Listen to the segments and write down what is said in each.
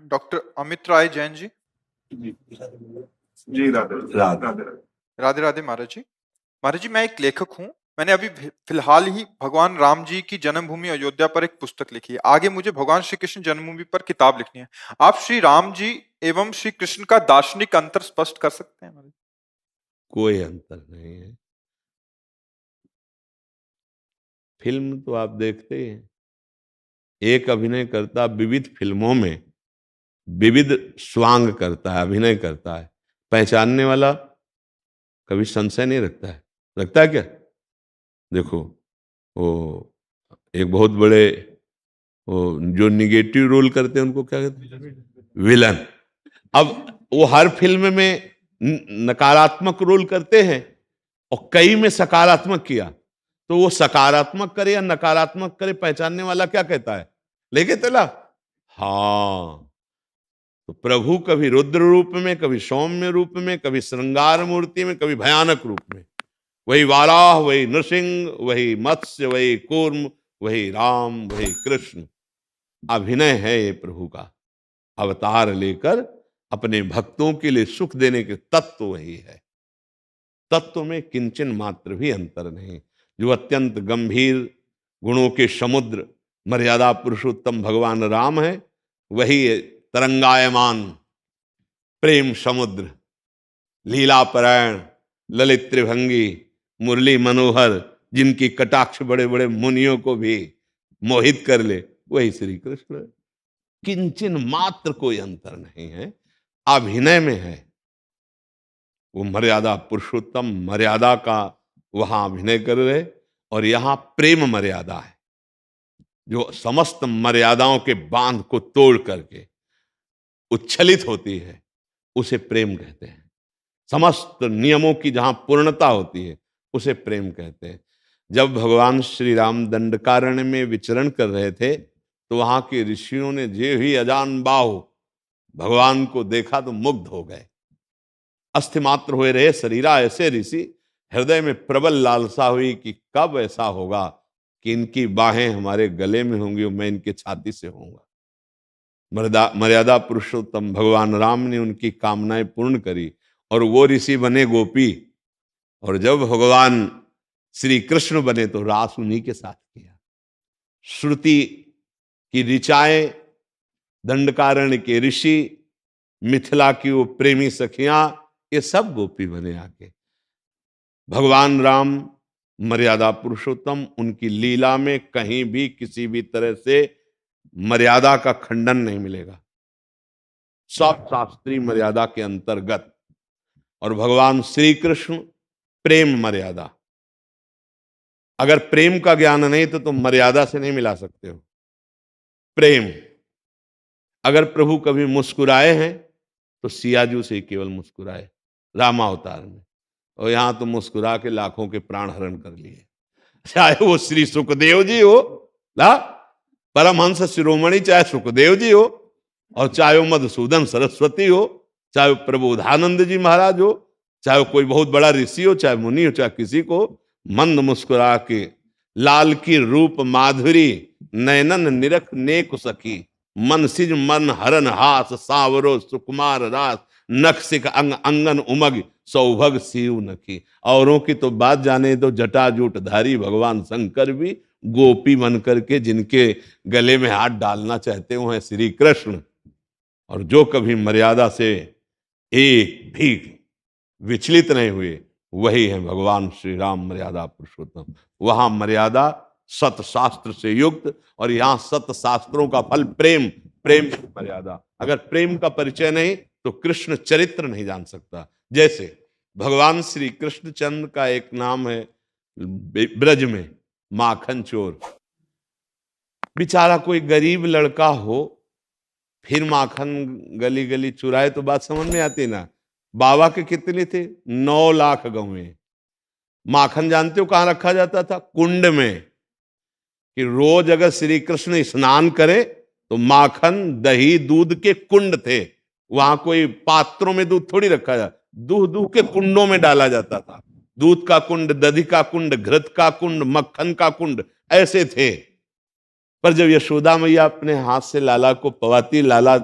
Doctor Amit Rai Jain ji. जी जी, राधे राधे राधे। राधे राधे महाराज जी। महाराज जी, मैं एक लेखक हूँ। मैंने अभी फिलहाल ही भगवान राम जी की जन्मभूमि अयोध्या पर एक पुस्तक लिखी है। आगे मुझे भगवान श्री कृष्ण जन्मभूमि पर किताब लिखनी है। आप श्री राम जी एवं श्री कृष्ण का दार्शनिक अंतर स्पष्ट कर सकते हैं महाराज? कोई अंतर नहीं है। फिल्म तो आप देखते ही हैं, एक अभिनय करता विविध फिल्मों में विविध स्वांग करता है, अभिनय करता है। पहचानने वाला कभी संशय नहीं रखता है। रखता है क्या? देखो, वो एक बहुत बड़े वो जो निगेटिव रोल करते हैं उनको क्या कहते हैं? विलन। अब वो हर फिल्म में नकारात्मक रोल करते हैं और कई में सकारात्मक किया, तो वो सकारात्मक करे या नकारात्मक करे, पहचानने वाला क्या कहता है? लेके चला। हाँ, तो प्रभु कभी रुद्र रूप में, कभी सौम्य रूप में, कभी श्रृंगार मूर्ति में, कभी भयानक रूप में। वही वाराह, वही नृसिंह, वही मत्स्य, वही कूर्म, वही राम, वही कृष्ण। अभिनय है ये प्रभु का। अवतार लेकर अपने भक्तों के लिए सुख देने के तत्व वही है। तत्व में किंचन मात्र भी अंतर नहीं। जो अत्यंत गंभीर गुणों के समुद्र मर्यादा पुरुषोत्तम भगवान राम है, वही तरंगायमान प्रेम समुद्र, लीलापरायण, ललित त्रिभंगी, मुरली मनोहर, जिनकी कटाक्ष बड़े बड़े मुनियों को भी मोहित कर ले, वही श्री कृष्ण। किंचन मात्र कोई अंतर नहीं है, अभिनय में है। वो मर्यादा पुरुषोत्तम मर्यादा का वहां अभिनय कर रहे, और यहां प्रेम मर्यादा है जो समस्त मर्यादाओं के बांध को तोड़ करके उच्छलित होती है, उसे प्रेम कहते हैं। समस्त नियमों की जहां पूर्णता होती है, उसे प्रेम कहते हैं। जब भगवान श्री राम दंडकारण्य में विचरण कर रहे थे, तो वहां के ऋषियों ने जे ही अजान बाहु भगवान को देखा तो मुग्ध हो गए। अस्थि मात्र हुए रहे शरीरा ऐसे ऋषि, हृदय में प्रबल लालसा हुई कि कब ऐसा होगा कि इनकी बाहें हमारे गले में होंगी और मैं इनके छाती से होऊंगा। मर्यादा पुरुषोत्तम भगवान राम ने उनकी कामनाएं पूर्ण करी और वो ऋषि बने गोपी, और जब भगवान श्री कृष्ण बने तो रास उन्हीं के साथ किया। श्रुति की ऋचाएं, दंडकारण्य के ऋषि, मिथिला की वो प्रेमी सखियां, ये सब गोपी बने आके। भगवान राम मर्यादा पुरुषोत्तम, उनकी लीला में कहीं भी किसी भी तरह से मर्यादा का खंडन नहीं मिलेगा, सब शास्त्रीय मर्यादा के अंतर्गत। और भगवान श्री कृष्ण प्रेम मर्यादा। अगर प्रेम का ज्ञान नहीं तो तुम मर्यादा से नहीं मिला सकते हो। प्रेम, अगर प्रभु कभी मुस्कुराए हैं तो सियाजू से ही केवल मुस्कुराए रामावतार में, और यहां तो मुस्कुरा के लाखों के प्राण हरण कर लिए। चाहे वो श्री सुखदेव जी हो ना, परमहंस शिरोमणि, चाहे सुखदेव जी हो, और चाहे वो मधुसूदन सरस्वती हो, चाहे वो प्रबोधानंद जी महाराज हो, चाहे वो कोई बहुत बड़ा ऋषि हो, चाहे मुनि हो, चाहे किसी को मंद मुस्कुरा के लाल की रूप माधुरी नैनन निरख नेक सखी, मन सिज मन हरन हास सावरो सुकुमार रास, नखसिक अंग अंगन उमग सौभग शिव नखी। औरों की तो बात जाने दो, जटाजूट धारी भगवान शंकर भी गोपी बन करके जिनके गले में हाथ डालना चाहते हो हैं श्री कृष्ण। और जो कभी मर्यादा से एक भी विचलित नहीं हुए, वही है भगवान श्री राम मर्यादा पुरुषोत्तम। वहां मर्यादा सत शास्त्र से युक्त, और यहां सत शास्त्रों का फल प्रेम, प्रेम की मर्यादा। अगर प्रेम का परिचय नहीं तो कृष्ण चरित्र नहीं जान सकता। जैसे भगवान श्री कृष्णचंद्र का एक नाम है ब्रज में माखन चोर। बेचारा कोई गरीब लड़का हो, फिर माखन गली गली चुराए तो बात समझ में आती ना। बाबा के कितने थे? 9 लाख गौएं। माखन जानते हो कहां रखा जाता था? कुंड में। कि रोज अगर श्री कृष्ण स्नान करे तो माखन दही दूध के कुंड थे, वहां कोई पात्रों में दूध थोड़ी रखा जाता, दूध दूध के कुंडों में डाला जाता था। दूध का कुंड, दधी का कुंड, घृत का कुंड, मक्खन का कुंड, ऐसे थे। पर जब यशोदा मैया अपने हाथ से लाला को पवाती, लाला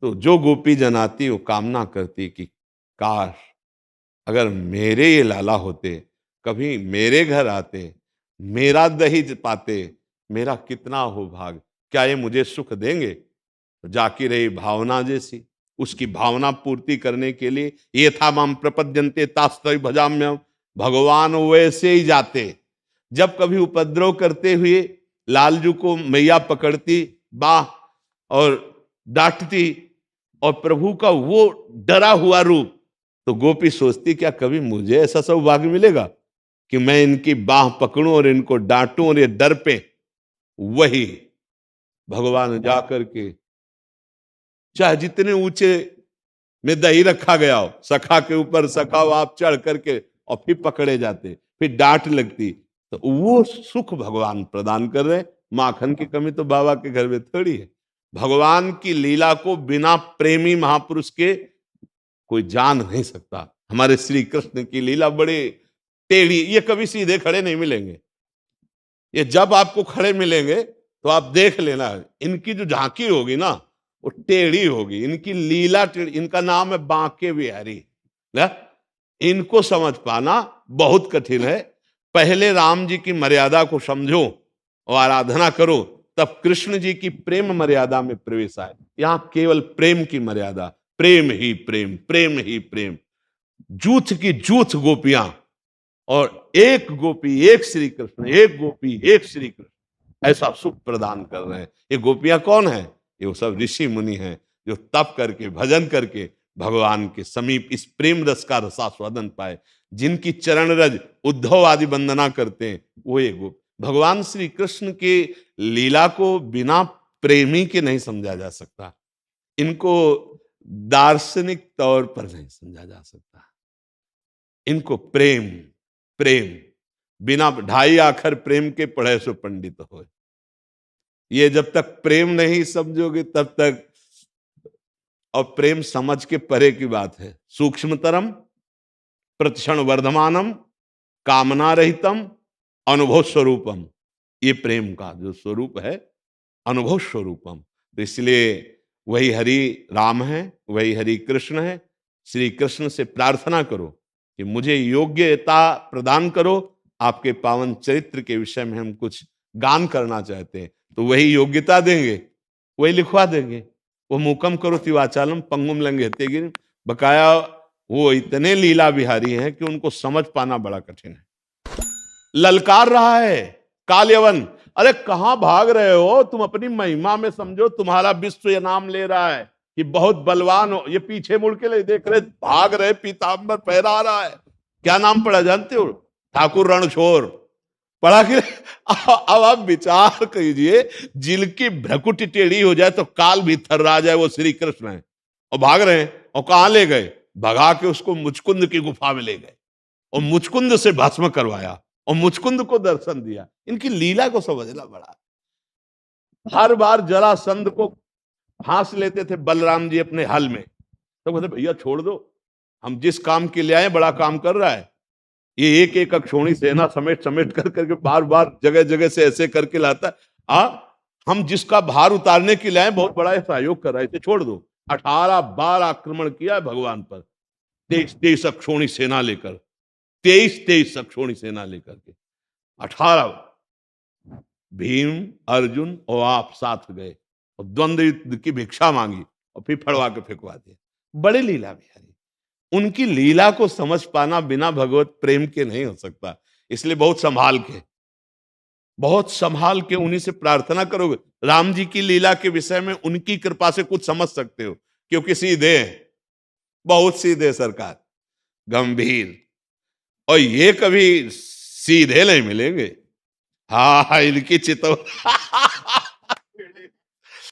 तो जो गोपी जन आती वो कामना करती कि काश अगर मेरे ये लाला होते, कभी मेरे घर आते, मेरा दही पाते, मेरा कितना हो भाग, क्या ये मुझे सुख देंगे? तो जाकी रही भावना जैसी, उसकी भावना पूर्ति करने के लिए ये था माम प्रपद्यन्ते तास्तै भजाम्यहम्, भगवान वैसे ही जाते। जब कभी उपद्रव करते हुए लालजू को मैया पकड़ती बाह और डांटती और प्रभु का वो डरा हुआ रूप, तो गोपी सोचती क्या कभी मुझे ऐसा सौभाग्य मिलेगा कि मैं इनकी बाह पकड़ूं और इनको डांटूं और ये डर पे? वही भगवान जाकर के चाहे जितने ऊंचे में दही रखा गया हो, सखा के ऊपर सखा हो आप चढ़ करके और फिर पकड़े जाते, फिर डांट लगती, तो वो सुख भगवान प्रदान कर रहे। माखन की कमी तो बाबा के घर में थोड़ी है। भगवान की लीला को बिना प्रेमी महापुरुष के कोई जान नहीं सकता। हमारे श्री कृष्ण की लीला बड़े टेढ़ी, ये कभी सीधे खड़े नहीं मिलेंगे। ये जब आपको खड़े मिलेंगे तो आप देख लेना, इनकी जो झांकी होगी ना वो टेढ़ी होगी, इनकी लीला टेढ़ी। इनका नाम है बांके बिहारी ना? इनको समझ पाना बहुत कठिन है। पहले राम जी की मर्यादा को समझो और आराधना करो, तब कृष्ण जी की प्रेम मर्यादा में प्रवेश आए। यहां केवल प्रेम की मर्यादा, प्रेम ही प्रेम, प्रेम ही प्रेम। जूथ की जूथ गोपियां और एक गोपी एक श्री कृष्ण, एक गोपी एक श्री कृष्ण, ऐसा सुख प्रदान कर रहे हैं। ये गोपियां कौन है? ये वो सब ऋषि मुनि हैं जो तप करके भजन करके भगवान के समीप इस प्रेम रस का रसास्वादन पाए। जिनकी चरण रज उद्धव आदि वंदना करते हैं वो ये गोप। भगवान श्री कृष्ण के लीला को बिना प्रेमी के नहीं समझा जा सकता। इनको दार्शनिक तौर पर नहीं समझा जा सकता। इनको प्रेम प्रेम, बिना ढाई आखर प्रेम के पढ़े सो पंडित हो। ये जब तक प्रेम नहीं समझोगे तब तक, और प्रेम समझ के परे की बात है। सूक्ष्मतरम प्रतिक्षण वर्धमानम कामना रहितम अनुभव स्वरूपम, ये प्रेम का जो स्वरूप है अनुभव स्वरूपम। तो इसलिए वही हरि राम है, वही हरि कृष्ण है। श्री कृष्ण से प्रार्थना करो कि मुझे योग्यता प्रदान करो, आपके पावन चरित्र के विषय में हम कुछ गान करना चाहते हैं, तो वही योग्यता देंगे, वही लिखवा देंगे। वो मुकम करोति वाचालम पंगुम लंघयते गिरिम, बकाया वो इतने लीला बिहारी हैं कि उनको समझ पाना बड़ा कठिन है। ललकार रहा है काल्यवन, अरे कहां भाग रहे हो तुम? अपनी महिमा में समझो, तुम्हारा विश्व ये नाम ले रहा है कि बहुत बलवान हो। ये पीछे मुड़ के ले देख रहे, भाग रहे, पीतांबर पहरा रहा है। क्या नाम पड़ा जानते हो? ठाकुर रणछोड़ पढ़ा के। अब आप विचार कीजिए, जिनकी भ्रकुटी टेढ़ी हो जाए तो काल भी थर्रा जाए, वो श्री कृष्ण है और भाग रहे हैं। और कहां ले गए? भगा के उसको मुचकुंद की गुफा में ले गए और मुचकुंद से भस्म करवाया और मुचकुंद को दर्शन दिया। इनकी लीला को समझना बड़ा। हर बार जरासंध को फांस लेते थे बलराम जी अपने हल में, तो कहते भैया छोड़ दो, हम जिस काम के लिए आए बड़ा काम कर रहा है। ये एक एक अक्षोणी सेना समेट समेट कर करके बार बार जगह जगह से ऐसे करके लाता है। हम जिसका भार उतारने के लिए आए बहुत बड़ा सहयोग कर रहा है, इसे छोड़ दो। 18 बार आक्रमण किया भगवान पर, 23 अक्षोणी सेना लेकर, 23 अक्षोणी सेना लेकर के 18 भीम अर्जुन और आप साथ गए और द्वंद्व युद्ध की भिक्षा मांगी और फिर फड़वा के फेंकवा दिया। बड़े लीला बिहारी। उनकी लीला को समझ पाना बिना भगवत प्रेम के नहीं हो सकता। इसलिए बहुत संभाल के उन्हीं से प्रार्थना करोगे। राम जी की लीला के विषय में उनकी कृपा से कुछ समझ सकते हो, क्योंकि सीधे हैं, बहुत सीधे सरकार, गंभीर, और ये कभी सीधे नहीं मिलेंगे। हाँ इनकी चितो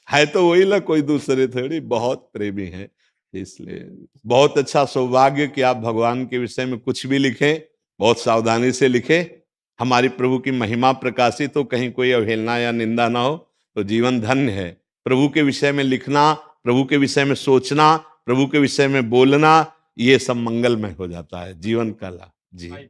है तो वही ना, कोई दूसरे थोड़ी, बहुत प्रेमी है। इसलिए बहुत अच्छा सौभाग्य कि आप भगवान के विषय में कुछ भी लिखें, बहुत सावधानी से लिखें। हमारी प्रभु की महिमा प्रकाशित हो, कहीं कोई अवहेलना या निंदा ना हो, तो जीवन धन्य है। प्रभु के विषय में लिखना, प्रभु के विषय में सोचना, प्रभु के विषय में बोलना, ये सब मंगलमय हो जाता है जीवन का लाभ। जी।